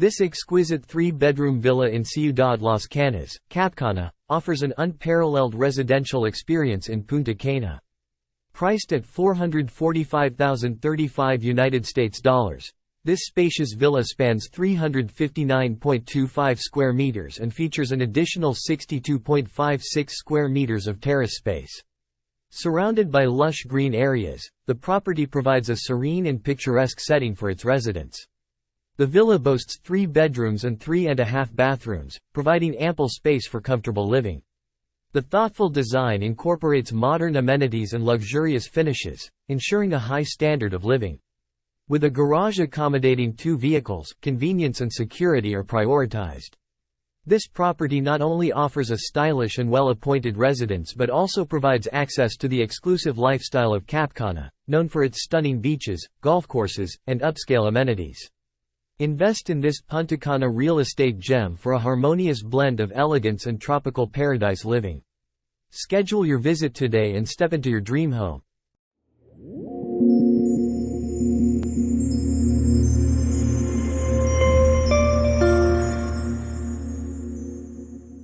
This exquisite three-bedroom villa in Ciudad Las Canas, Cap Cana, offers an unparalleled residential experience in Punta Cana. Priced at $445,035 United States dollars, this spacious villa spans 359.25 square meters and features an additional 62.56 square meters of terrace space. Surrounded by lush green areas, the property provides a serene and picturesque setting for its residents. The villa boasts 3 bedrooms and 3.5 bathrooms, providing ample space for comfortable living. The thoughtful design incorporates modern amenities and luxurious finishes, ensuring a high standard of living. With a garage accommodating 2 vehicles, convenience and security are prioritized. This property not only offers a stylish and well-appointed residence but also provides access to the exclusive lifestyle of Cap Cana, known for its stunning beaches, golf courses, and upscale amenities. Invest in this Punta Cana real estate gem for a harmonious blend of elegance and tropical paradise living. Schedule your visit today and step into your dream home.